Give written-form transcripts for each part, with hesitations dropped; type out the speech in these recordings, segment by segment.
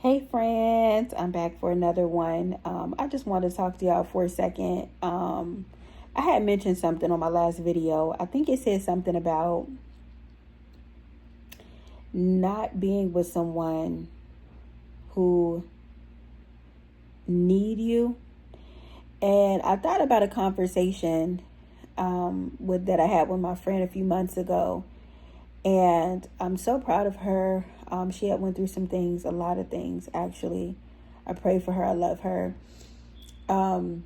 Hey friends, I'm back for another one. I just wanted to talk to y'all for a second. I had mentioned something on my last video. I think it said something about not being with someone who need you. And I thought about a conversation with that I had with my friend a few months ago. And I'm so proud of her. She had went through some things, a lot of things actually. I pray for her. I love her. And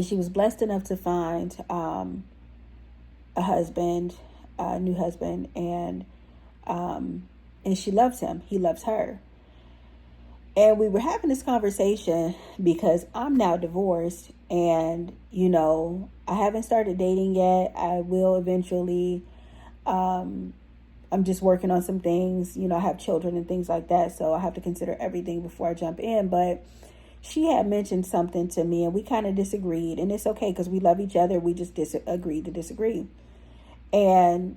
she was blessed enough to find a husband, a new husband, and she loves him. He loves her. And we were having this conversation because I'm now divorced, and I haven't started dating yet. I will eventually. I'm just working on some things. I have children and things like that, so I have to consider everything before I jump in. But she had mentioned something to me, and we kind of disagreed, and it's okay because we love each other. We just agreed to disagree. And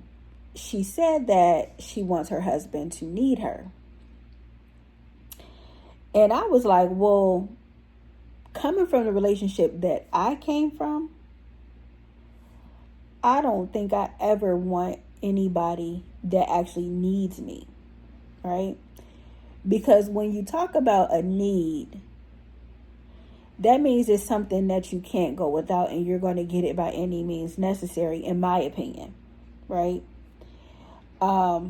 she said that she wants her husband to need her. And I was like, well, coming from the relationship that I came from, I don't think I ever want anybody that actually needs me, right? Because when you talk about a need, that means it's something that you can't go without, and you're going to get it by any means necessary, in my opinion, right? I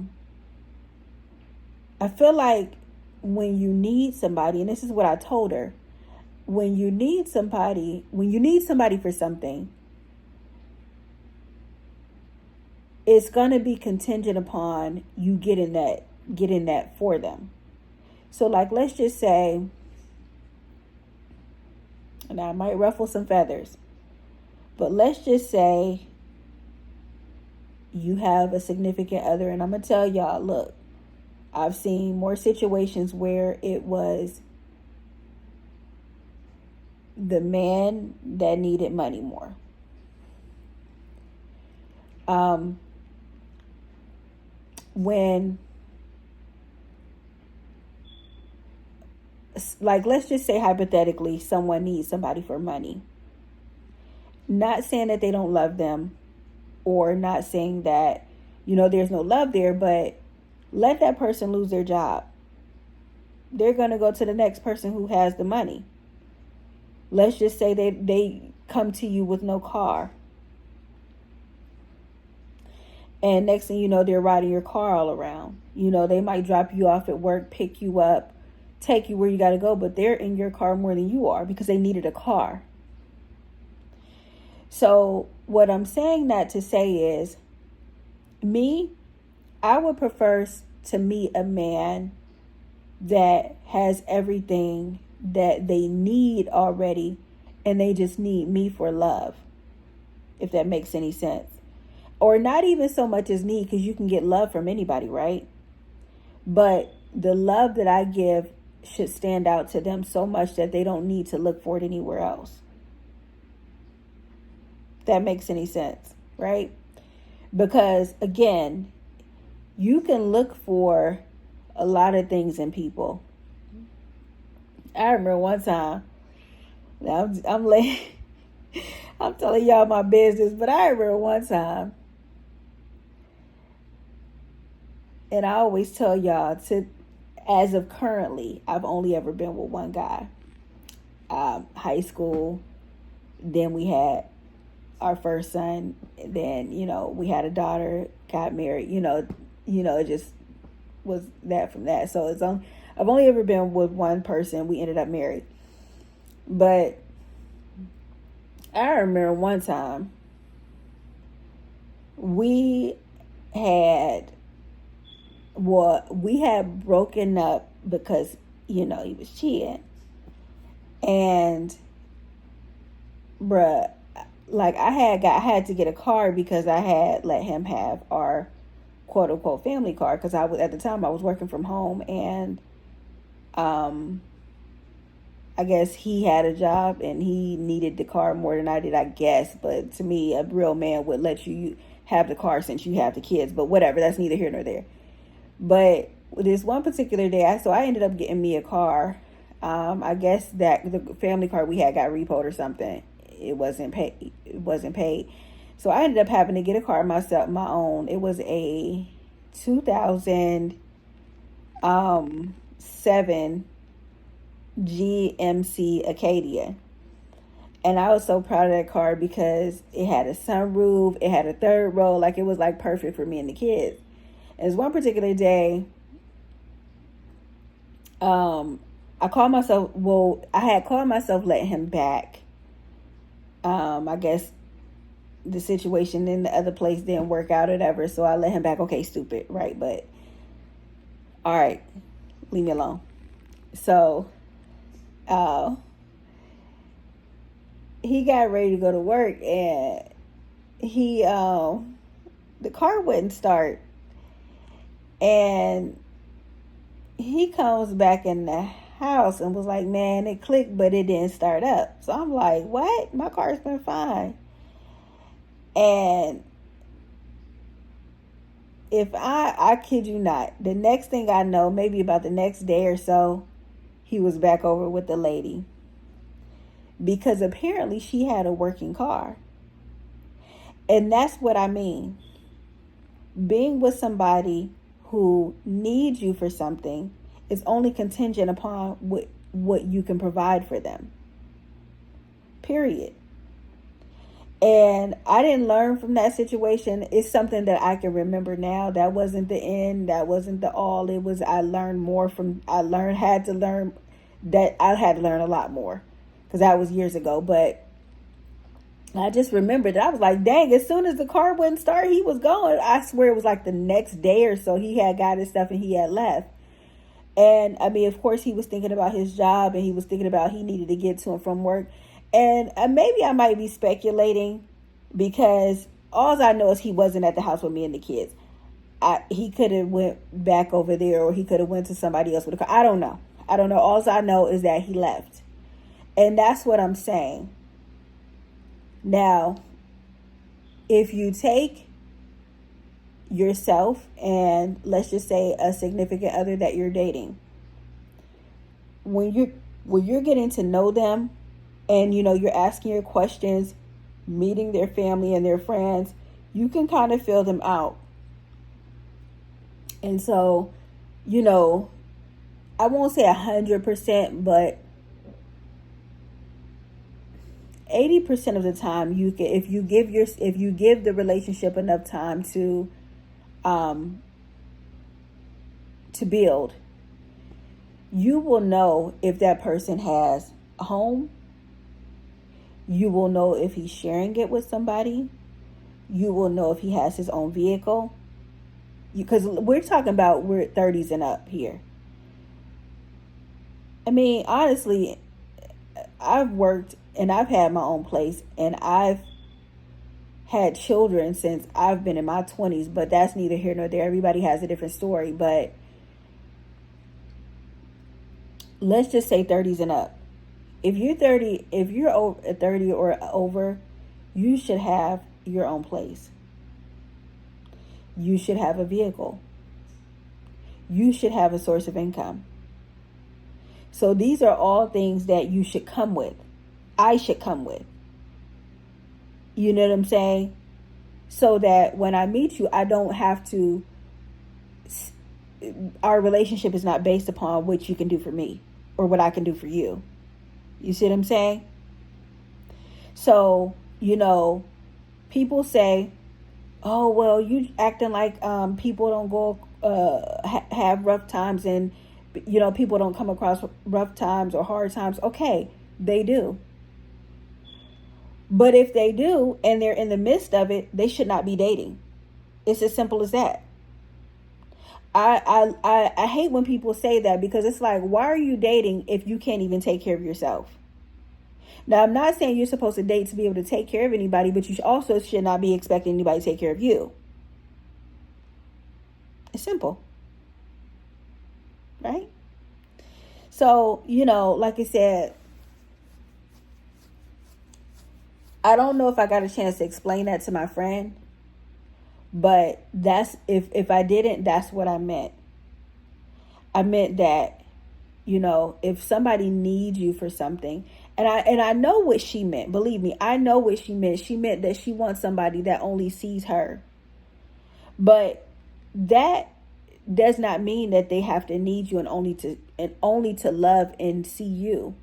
feel like when you need somebody, and this is what I told her, when you need somebody for something, it's going to be contingent upon you getting that for them. So like, let's just say, and I might ruffle some feathers, but let's just say you have a significant other, and I'm going to tell y'all, look, I've seen more situations where it was the man that needed money more. When, like, let's just say hypothetically, someone needs somebody for money. Not saying that they don't love them, or not saying that, there's no love there, but let that person lose their job. They're going to go to the next person who has the money. Let's just say they come to you with no car. And next thing you know, they're riding your car all around. They might drop you off at work, pick you up, take you where you got to go, but they're in your car more than you are because they needed a car. So what I'm saying that to say is, I would prefer to meet a man that has everything that they need already, and they just need me for love, if that makes any sense. Or not even so much as need, because you can get love from anybody, right? But the love that I give should stand out to them so much that they don't need to look for it anywhere else. If that makes any sense, right? Because again, you can look for a lot of things in people. I remember one time, I'm like, I'm telling y'all my business, but I remember one time, and I always tell y'all, as of currently, I've only ever been with one guy. High school, then we had our first son, then, we had a daughter, got married, it just was that from that. So I've only ever been with one person. We ended up married. But I remember one time we had broken up because, he was cheating. And bruh, like I had to get a car because I had let him have our quote unquote family car, because at the time I was working from home, and I guess he had a job and he needed the car more than I did, I guess. But to me, a real man would let you have the car since you have the kids. But whatever, that's neither here nor there. But this one particular day, so I ended up getting me a car. I guess that the family car we had got repoed or something. It wasn't paid. It wasn't paid. So I ended up having to get a car myself, my own. It was a 2007 GMC Acadia. And I was so proud of that car because it had a sunroof, it had a third row, like it was like perfect for me and the kids. And this one particular day, I had called myself letting him back. I guess the situation in the other place didn't work out or whatever, so I let him back. Okay, stupid, right? But all right, leave me alone. So he got ready to go to work, and the car wouldn't start, and he comes back in the house and was like, man, it clicked, but it didn't start up. So I'm like, what? My car's been fine. And if I kid you not, the next thing I know, maybe about the next day or so, he was back over with the lady. Because apparently she had a working car. And that's what I mean. Being with somebody who needs you for something is only contingent upon what you can provide for them. Period. And I didn't learn from that situation. It's something that I can remember now. That wasn't the end. That wasn't the all. It was, I had to learn a lot more. Because that was years ago. But I just remembered that I was like, dang, as soon as the car wouldn't start, he was going. I swear it was like the next day or so he had got his stuff and he had left. And I mean, of course, he was thinking about his job and he was thinking about he needed to get to and from work. And maybe I might be speculating because all I know is he wasn't at the house with me and the kids. He could have went back over there, or he could have went to somebody else with a car. I don't know. All I know is that he left. And that's what I'm saying. Now, if you take yourself and let's just say a significant other that you're dating, when you're getting to know them and you're asking your questions, meeting their family and their friends, you can kind of feel them out. And so, I won't say 100%, but 80% of the time you can, if you give the relationship enough time to build, you will know if that person has a home. You will know if he's sharing it with somebody. You will know if he has his own vehicle. Because we're talking about we're 30s and up here. I mean, honestly, I've worked and I've had my own place and I've had children since I've been in my 20s, but that's neither here nor there. Everybody has a different story, but let's just say 30s and up. If you're 30 or over, you should have your own place. You should have a vehicle. You should have a source of income. So these are all things that you should come with. I should come with. You know what I'm saying? So that when I meet you, I don't have to, our relationship is not based upon what you can do for me or what I can do for you. You see what I'm saying? So, people say, oh, well, you acting like people don't go have rough times and, people don't come across rough times or hard times. Okay, they do. But if they do and they're in the midst of it, they should not be dating. It's as simple as that. I hate when people say that because it's like, why are you dating if you can't even take care of yourself? Now, I'm not saying you're supposed to date to be able to take care of anybody, but you also should not be expecting anybody to take care of you. It's simple. Right? So, like I said, I don't know if I got a chance to explain that to my friend, but that's if I didn't, that's what I meant. I meant that, if somebody needs you for something, and I know what she meant. Believe me, I know what she meant. She meant that she wants somebody that only sees her. But that does not mean that they have to need you and only to love and see you.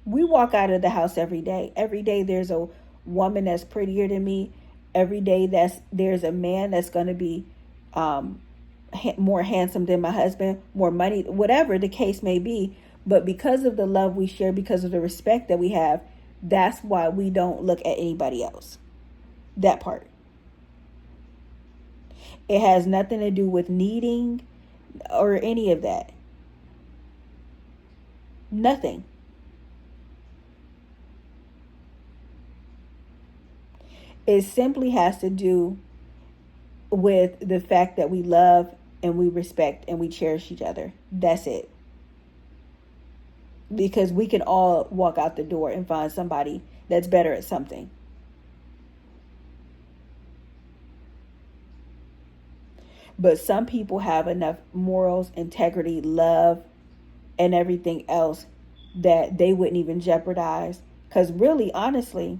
We walk out of the house every day. Every day there's a woman that's prettier than me. Every day there's a man that's going to be more handsome than my husband, more money, whatever the case may be. But because of the love we share, because of the respect that we have, that's why we don't look at anybody else. That part. It has nothing to do with needing or any of that. Nothing. It simply has to do with the fact that we love and we respect and we cherish each other. That's it. Because we can all walk out the door and find somebody that's better at something. But some people have enough morals, integrity, love, and everything else that they wouldn't even jeopardize. Because really, honestly,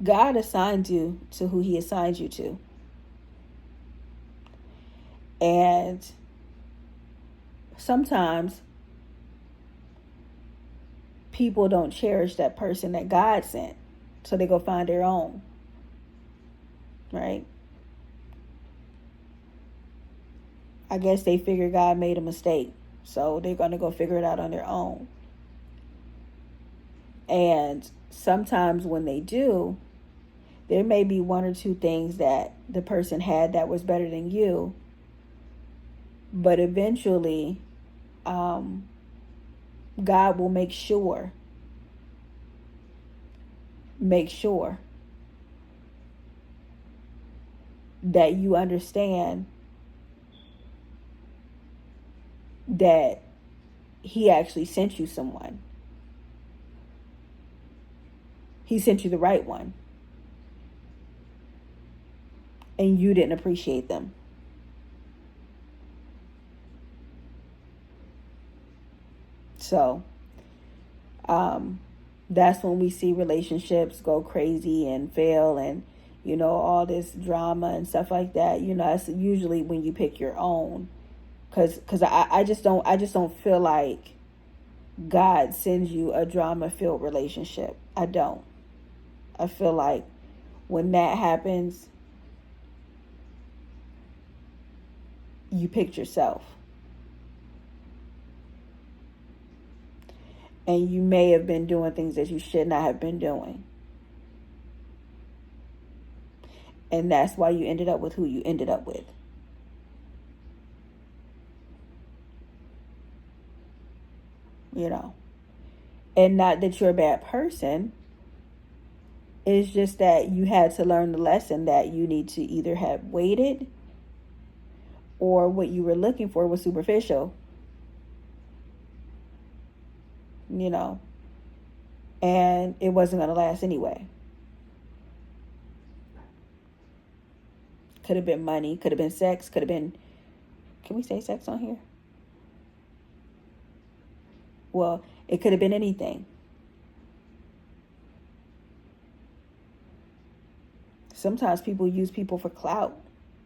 God assigned you to who he assigned you to. And sometimes people don't cherish that person that God sent. So they go find their own. Right? I guess they figure God made a mistake. So they're going to go figure it out on their own. And sometimes when they do, there may be one or two things that the person had that was better than you. But eventually, God will make sure that you understand that he actually sent you someone. He sent you the right one. And you didn't appreciate them. So, that's when we see relationships go crazy and fail and, all this drama and stuff like that. It's usually when you pick your own. Because I just don't feel like God sends you a drama-filled relationship. I don't. I feel like when that happens, you picked yourself. And you may have been doing things that you should not have been doing. And that's why you ended up with who you ended up with. And not that you're a bad person. It's just that you had to learn the lesson that you need to either have waited or what you were looking for was superficial. And it wasn't going to last anyway. Could have been money, could have been sex, could have been, can we say sex on here? Well, it could have been anything. Sometimes people use people for clout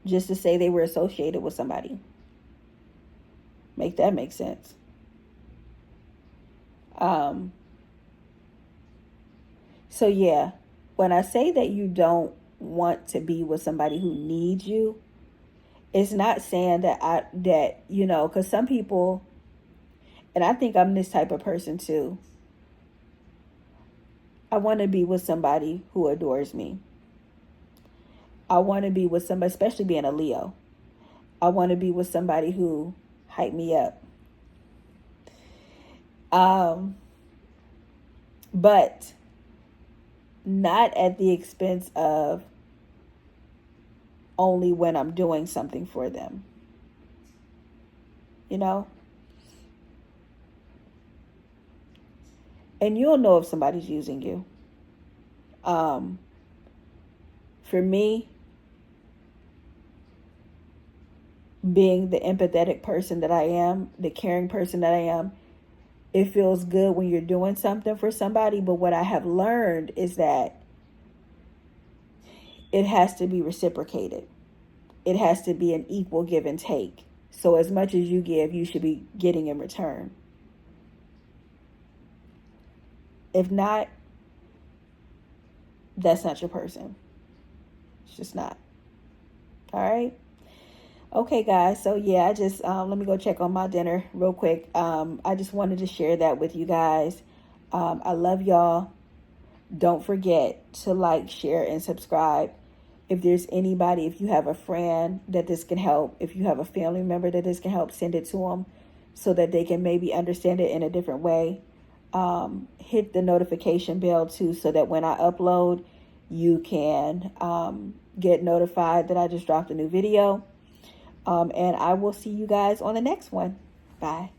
just to say they were associated with somebody. Make that make sense. So yeah, when I say that you don't want to be with somebody who needs you, it's not saying that because some people, and I think I'm this type of person too. I want to be with somebody who adores me. I want to be with somebody, especially being a Leo. I want to be with somebody who hype me up. But not at the expense of only when I'm doing something for them. And you'll know if somebody's using you. For me, being the empathetic person that I am, the caring person that I am, it feels good when you're doing something for somebody. But what I have learned is that it has to be reciprocated. It has to be an equal give and take. So as much as you give, you should be getting in return. If not, that's not your person. It's just not. All right. Okay, guys. So yeah, I just let me go check on my dinner real quick. I just wanted to share that with you guys. I love y'all. Don't forget to like, share, and subscribe. If there's anybody, if you have a friend that this can help, if you have a family member that this can help, send it to them so that they can maybe understand it in a different way. Hit the notification bell too, so that when I upload, you can get notified that I just dropped a new video. And I will see you guys on the next one. Bye.